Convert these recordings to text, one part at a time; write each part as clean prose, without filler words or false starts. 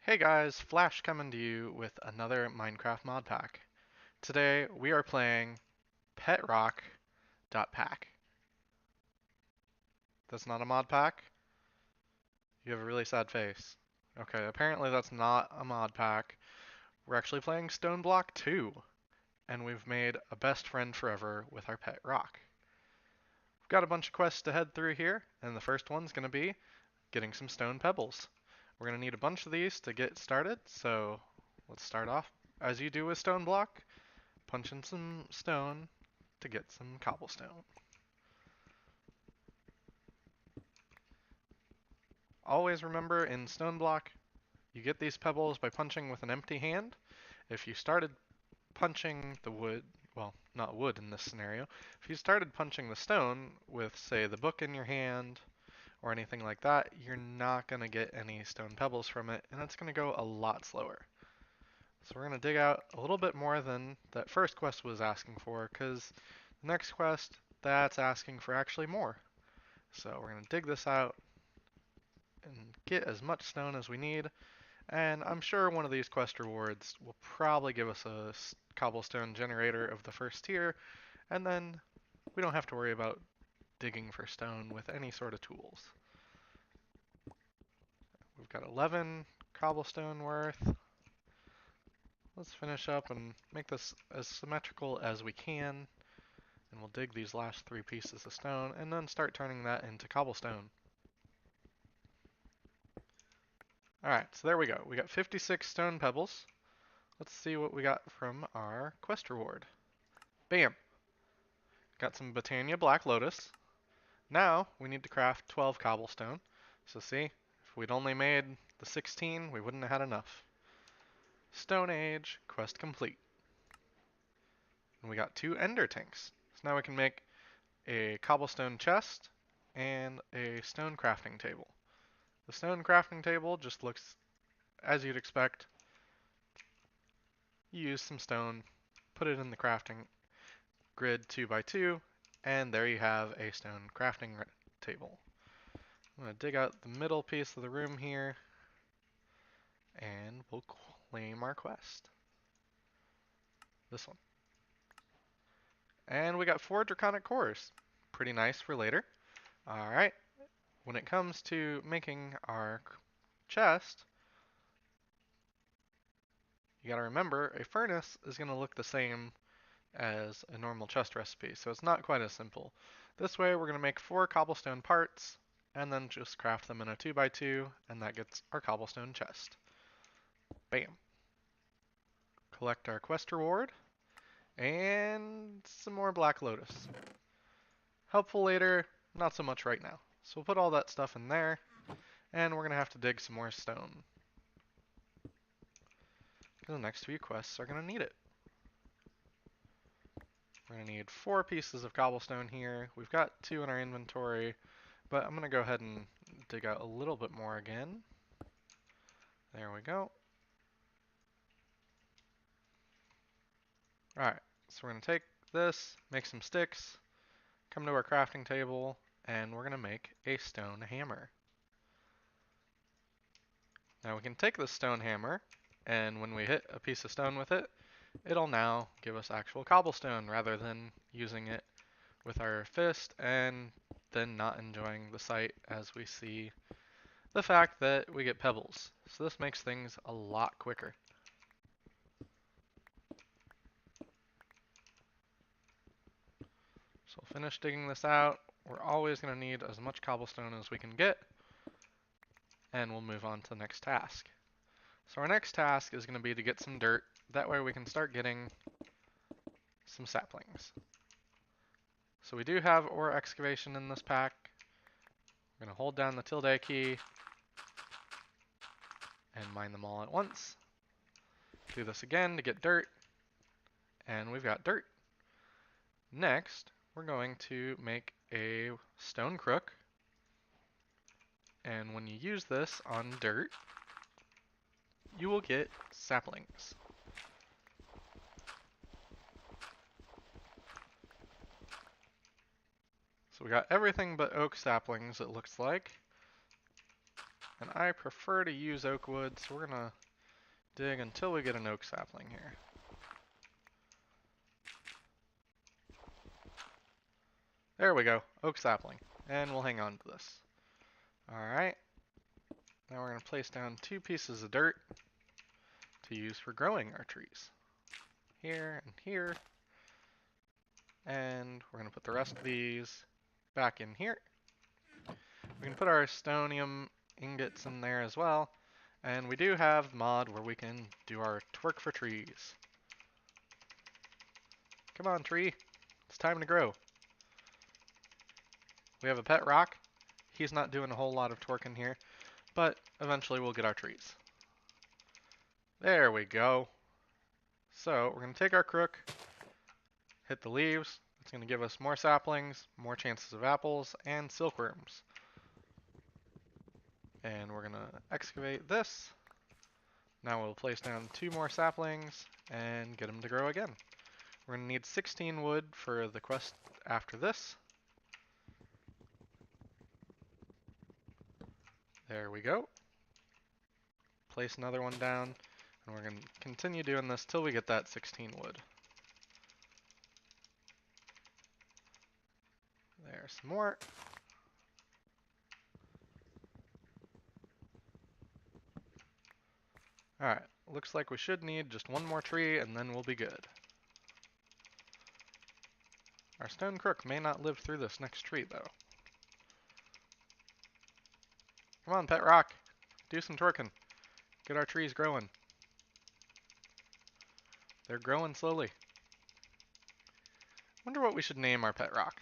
Hey guys, Flash coming to you with another Minecraft mod pack. Today we are playing PetRock.pack. That's not a mod pack? You have a really sad face. Okay, apparently that's not a mod pack. We're actually playing Stoneblock 2, and we've made a best friend forever with our pet rock. We've got a bunch of quests to head through here, and the first one's going to be getting some stone pebbles. We're going to need a bunch of these to get started, so let's start off as you do with Stoneblock. Punch in some stone to get some cobblestone. Always remember in Stoneblock, you get these pebbles by punching with an empty hand. If you started punching the wood, well, not wood in this scenario, if you started punching the stone with, say, the book in your hand or anything like that, you're not going to get any stone pebbles from it, and it's going to go a lot slower. So we're going to dig out a little bit more than that first quest was asking for, because the next quest, that's asking for actually more. So we're going to dig this out and get as much stone as we need. And I'm sure one of these quest rewards will probably give us a cobblestone generator of the first tier, and then we don't have to worry about digging for stone with any sort of tools. We've got 11 cobblestone worth. Let's finish up and make this as symmetrical as we can. And we'll dig these last 3 pieces of stone and then start turning that into cobblestone. Alright, so there we go. We got 56 stone pebbles. Let's see what we got from our quest reward. Bam! Got some Botania Black Lotus. Now we need to craft 12 cobblestone. So see, if we'd only made the 16, we wouldn't have had enough. Stone Age, quest complete. And we got 2 ender tanks. So now we can make a cobblestone chest and a stone crafting table. The stone crafting table just looks as you'd expect. You use some stone, put it in the crafting grid 2x2, and there you have a stone crafting table. I'm going to dig out the middle piece of the room here, and we'll claim our quest. This one. And we got 4 draconic cores. Pretty nice for later. Alright, when it comes to making our chest, you gotta remember, a furnace is going to look the same as a normal chest recipe, so it's not quite as simple. This way we're going to make 4 cobblestone parts, and then just craft them in a 2x2, and that gets our cobblestone chest. Bam. Collect our quest reward, and some more Black Lotus. Helpful later, not so much right now. So we'll put all that stuff in there, and we're going to have to dig some more stone. Because the next few quests are going to need it. We're going to need 4 pieces of cobblestone here. We've got 2 in our inventory, but I'm going to go ahead and dig out a little bit more again. There we go. Alright, so we're going to take this, make some sticks, come to our crafting table, and we're going to make a stone hammer. Now we can take this stone hammer, and when we hit a piece of stone with it, it'll now give us actual cobblestone rather than using it with our fist and then not enjoying the sight as we see the fact that we get pebbles. So this makes things a lot quicker. So we'll finish digging this out. We're always going to need as much cobblestone as we can get, and we'll move on to the next task. So our next task is going to be to get some dirt. That way we can start getting some saplings. So we do have ore excavation in this pack. We're going to hold down the tilde key and mine them all at once. Do this again to get dirt, and we've got dirt. Next, we're going to make a stone crook, and when you use this on dirt, you will get saplings. So we got everything but oak saplings, it looks like. And I prefer to use oak wood, so we're gonna dig until we get an oak sapling here. There we go, oak sapling. And we'll hang on to this. Alright. Now we're gonna place down 2 pieces of dirt to use for growing our trees. Here and here. And we're gonna put the rest of these back in here. We can put our stonium ingots in there as well. And we do have mod where we can do our twerk for trees. Come on, tree. It's time to grow. We have a pet rock. He's not doing a whole lot of twerking here, but eventually we'll get our trees. There we go. So we're going to take our crook, hit the leaves. It's going to give us more saplings, more chances of apples, and silkworms. And we're going to excavate this. Now we'll place down 2 more saplings and get them to grow again. We're going to need 16 wood for the quest after this. There we go. Place another one down, and we're going to continue doing this till we get that 16 wood. There's some more. Alright, looks like we should need just 1 more tree, and then we'll be good. Our stone crook may not live through this next tree, though. Come on, pet rock. Do some twerking. Get our trees growing. They're growing slowly. Wonder what we should name our pet rock.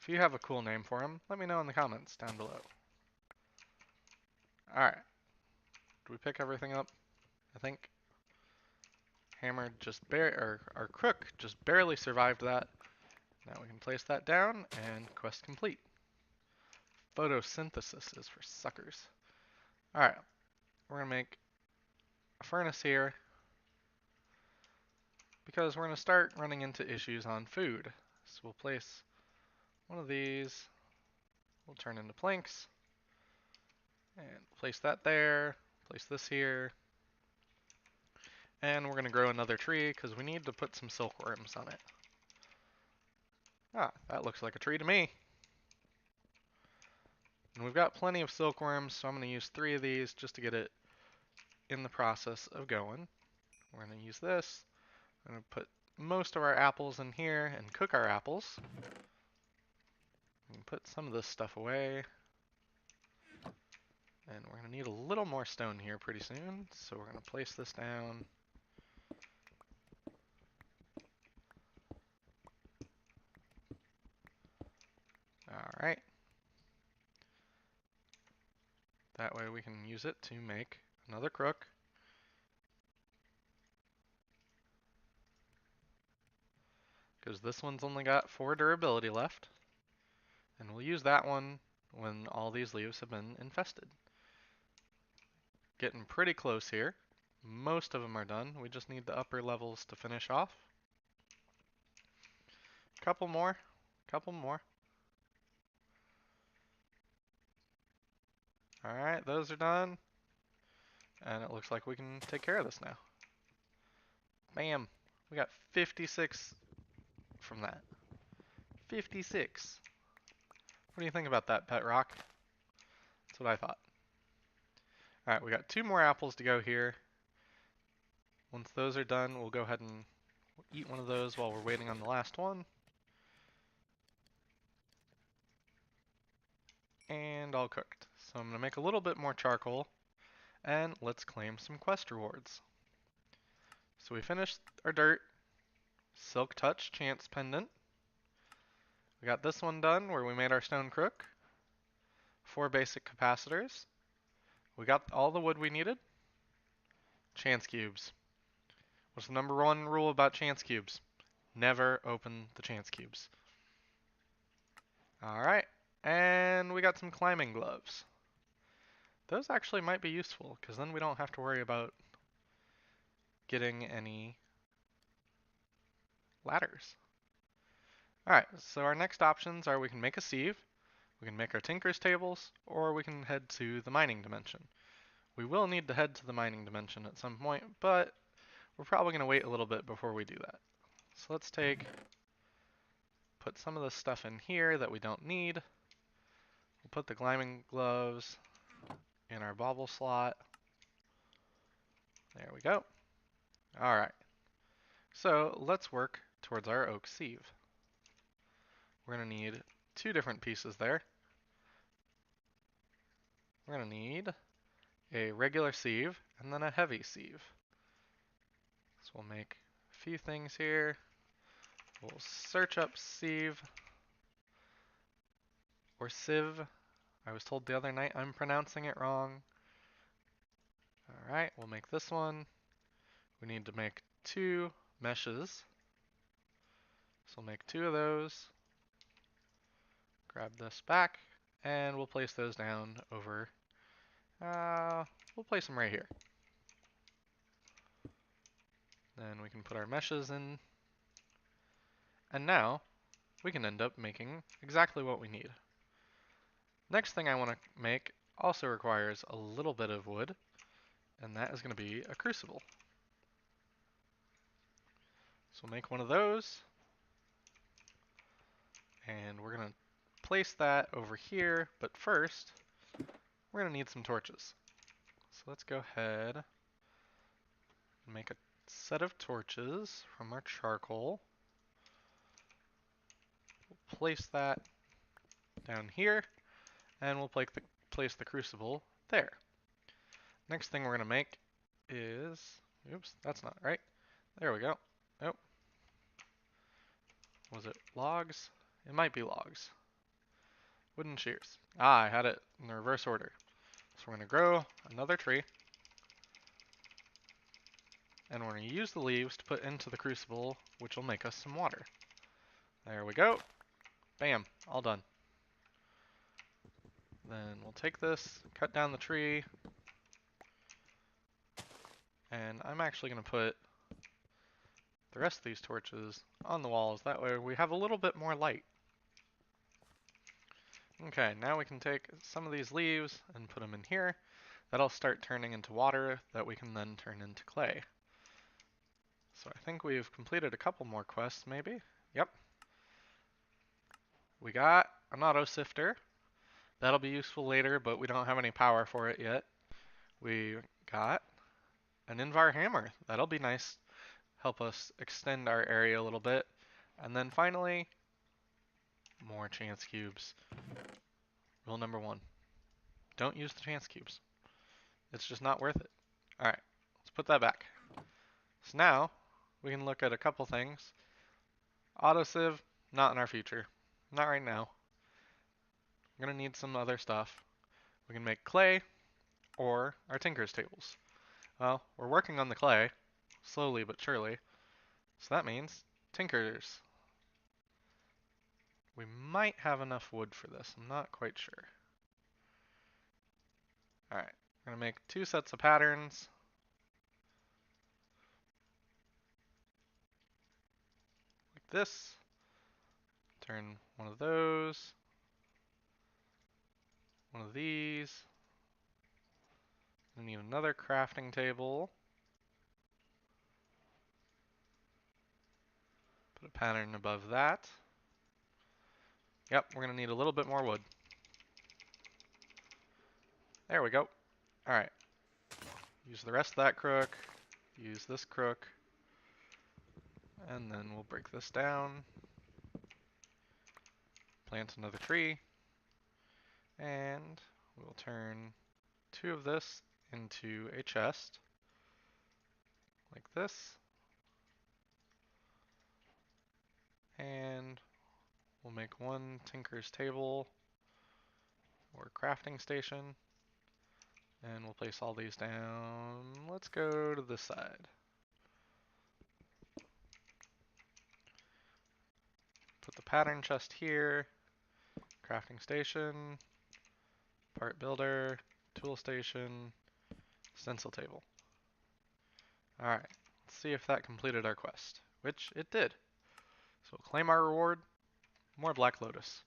If you have a cool name for him, let me know in the comments down below. Alright. Did we pick everything up? I think. Hammer just our crook just barely survived that. Now we can place that down and quest complete. Photosynthesis is for suckers. Alright. We're going to make a furnace here because we're going to start running into issues on food. So we'll place one of these. We'll turn into planks. And place that there. Place this here. And we're going to grow another tree because we need to put some silkworms on it. Ah, that looks like a tree to me. And we've got plenty of silkworms, so I'm going to use 3 of these just to get it in the process of going. We're going to use this. I'm going to put most of our apples in here and cook our apples. We can put some of this stuff away. And we're going to need a little more stone here pretty soon, so we're going to place this down. Alright. That way we can use it to make another crook. Because this one's only got 4 durability left. And we'll use that one when all these leaves have been infested. Getting pretty close here. Most of them are done. We just need the upper levels to finish off. Couple more. Couple more. Alright, those are done. And it looks like we can take care of this now. Bam! We got 56 from that. 56! What do you think about that, pet rock? That's what I thought. Alright, we got 2 more apples to go here. Once those are done, we'll go ahead and eat one of those while we're waiting on the last one. And all cooked. So I'm going to make a little bit more charcoal, and let's claim some quest rewards. So we finished our dirt, Silk Touch Chance Pendant. We got this one done where we made our stone crook. 4 basic capacitors. We got all the wood we needed. Chance cubes. What's the #1 rule about chance cubes? Never open the chance cubes. Alright, and we got some climbing gloves. Those actually might be useful, because then we don't have to worry about getting any ladders. Alright, so our next options are we can make a sieve, We can make our tinker's tables, or we can head to the mining dimension. We will need to head to the mining dimension at some point, but we're probably going to wait a little bit before we do that. So let's put some of this stuff in here that we don't need. We'll put the climbing gloves in our bauble slot. There we go. Alright, so let's work towards our oak sieve. We're going to need 2 different pieces there. We're going to need a regular sieve and then a heavy sieve. So we'll make a few things here. We'll search up sieve or sieve. I was told the other night I'm pronouncing it wrong. Alright, we'll make this one. We need to make 2 meshes. So we'll make 2 of those. Grab this back, and we'll place those down over. We'll place them right here. Then we can put our meshes in. And now we can end up making exactly what we need. Next thing I want to make also requires a little bit of wood, and that is going to be a crucible. So we'll make one of those, and we're going to place that over here, but first we're going to need some torches. So let's go ahead and make a set of torches from our charcoal. We'll place that down here, and we'll place the crucible there. Next thing we're going to make is, oops, that's not right. There we go. Oh, was it logs? It might be logs. Wooden shears. Ah, I had it in the reverse order. So we're going to grow another tree, and we're going to use the leaves to put into the crucible, which will make us some water. There we go. Bam, all done. Then we'll take this, cut down the tree, and I'm actually going to put the rest of these torches on the walls. That way we have a little bit more light. Okay, now we can take some of these leaves and put them in here. That'll start turning into water that we can then turn into clay. So I think we've completed a couple more quests, maybe? Yep. We got an auto sifter. That'll be useful later, but we don't have any power for it yet. We got an Invar hammer. That'll be nice. Help us extend our area a little bit. And then finally, more chance cubes. Rule number 1. Don't use the chance cubes. It's just not worth it. Alright, let's put that back. So now, we can look at a couple things. Auto sieve, not in our future. Not right now. We're going to need some other stuff. We can make clay or our tinker's tables. Well, we're working on the clay, slowly but surely. So that means tinkers. We might have enough wood for this. I'm not quite sure. Alright, we're going to make 2 sets of patterns. Like this. Turn one of those. One of these. We need another crafting table. Put a pattern above that. Yep, we're going to need a little bit more wood. There we go. Alright. Use the rest of that crook. Use this crook. And then we'll break this down. Plant another tree. And we'll turn 2 of this into a chest. Like this. And we'll make 1 tinker's table or crafting station. And we'll place all these down. Let's go to this side. Put the pattern chest here. Crafting station. Part builder. Tool station. Stencil table. Alright, let's see if that completed our quest. Which it did. So we'll claim our reward. More Black Lotus.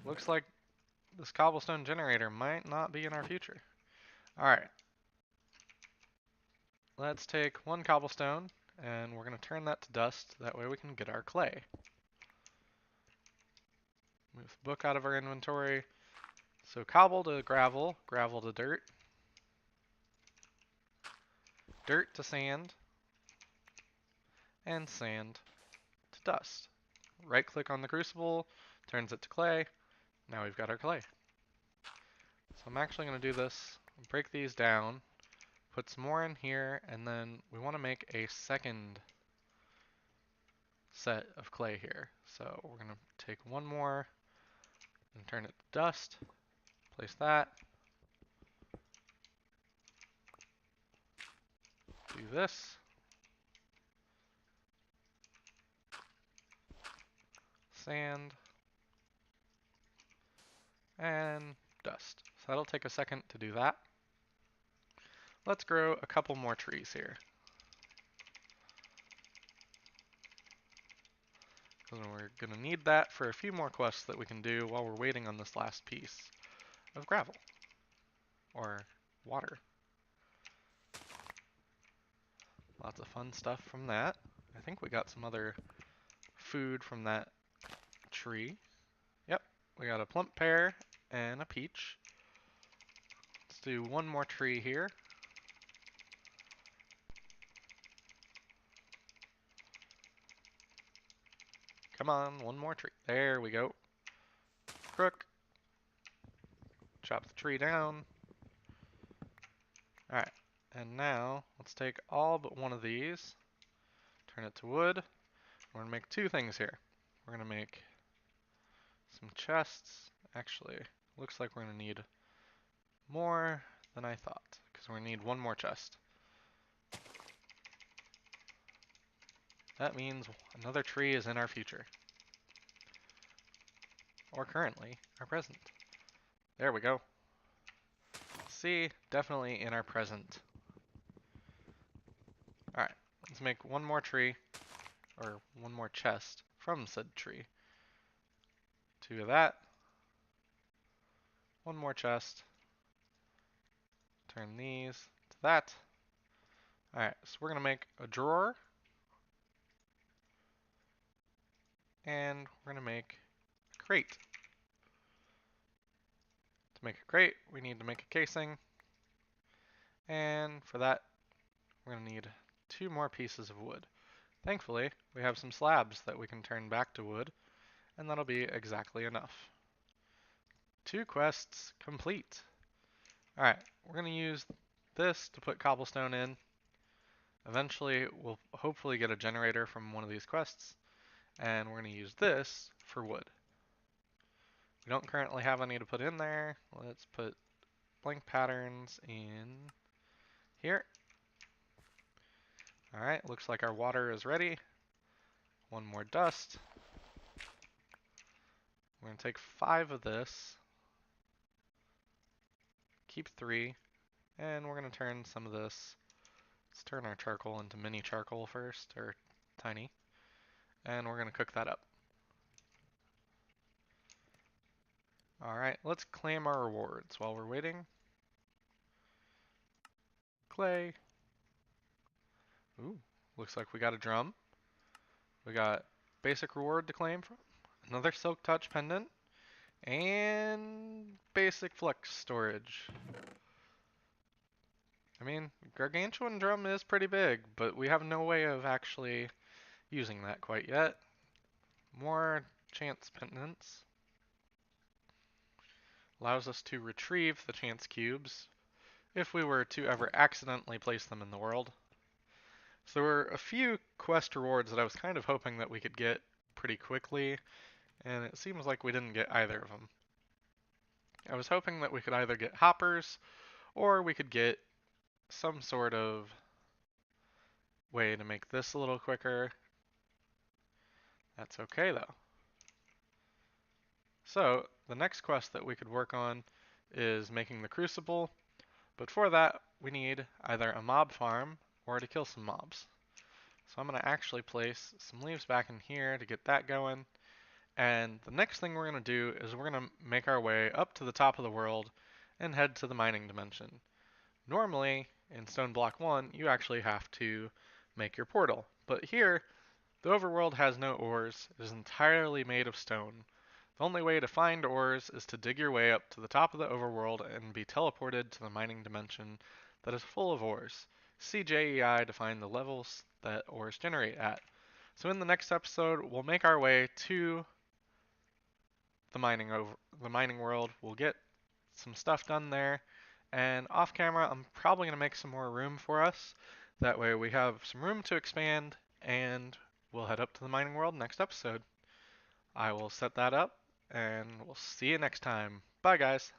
Looks like this cobblestone generator might not be in our future. Alright, let's take one cobblestone, and we're going to turn that to dust. That way we can get our clay. Move the book out of our inventory. So cobble to gravel, gravel to dirt, dirt to sand, and sand to dust. Right click on the crucible, turns it to clay. Now we've got our clay. So I'm actually going to do this, break these down, put some more in here, and then we want to make a second set of clay here. So we're going to take one more and turn it to dust, place that, do this, sand, and dust. So that'll take a second to do that. Let's grow a couple more trees here. Because we're going to need that for a few more quests that we can do while we're waiting on this last piece of gravel. Or water. Lots of fun stuff from that. I think we got some other food from that tree. Yep, we got a plump pear and a peach. Let's do one more tree here. Come on, one more tree. There we go. Crook. Chop the tree down. Alright, and now let's take all but one of these, turn it to wood. We're going to make two things here. We're going to make some chests. Actually, looks like we're going to need more than I thought, because we're going to need one more chest. That means another tree is in our future. Or currently, our present. There we go. See, definitely in our present. Alright, let's make one more tree, or one more chest from said tree. Two of that. One more chest. Turn these to that. Alright, so we're going to make a drawer. And we're going to make a crate. To make a crate, we need to make a casing. And for that, we're going to need two more pieces of wood. Thankfully, we have some slabs that we can turn back to wood, and that'll be exactly enough. 2 quests complete. Alright, we're going to use this to put cobblestone in. Eventually, we'll hopefully get a generator from one of these quests, and we're going to use this for wood. We don't currently have any to put in there. Let's put blank patterns in here. Alright, looks like our water is ready. One more dust. We're going to take 5 of this. Keep 3. And we're going to turn some of this. Let's turn our charcoal into mini charcoal first, or tiny. And we're going to cook that up. Alright, let's claim our rewards while we're waiting. Clay. Ooh, looks like we got a drum. We got basic reward to claim from. Another silk touch pendant. And basic flex storage. I mean, gargantuan drum is pretty big, but we have no way of actually using that quite yet. More chance pendants. Allows us to retrieve the chance cubes if we were to ever accidentally place them in the world. So there were a few quest rewards that I was kind of hoping that we could get pretty quickly, and it seems like we didn't get either of them. I was hoping that we could either get hoppers, or we could get some sort of way to make this a little quicker. That's okay though. So the next quest that we could work on is making the Crucible, but for that we need either a mob farm or to kill some mobs. So I'm going to actually place some leaves back in here to get that going, And the next thing we're going to do is we're going to make our way up to the top of the world and head to the mining dimension. Normally, in Stoneblock 1, you actually have to make your portal. But here, the overworld has no ores. It is entirely made of stone. The only way to find ores is to dig your way up to the top of the overworld and be teleported to the mining dimension that is full of ores. See JEI to find the levels that ores generate at. So in the next episode, we'll make our way to the mining world. We'll get some stuff done there, and off camera, I'm probably gonna make some more room for us. That way, we have some room to expand, and we'll head up to the mining world next episode. I will set that up, and we'll see you next time. Bye, guys.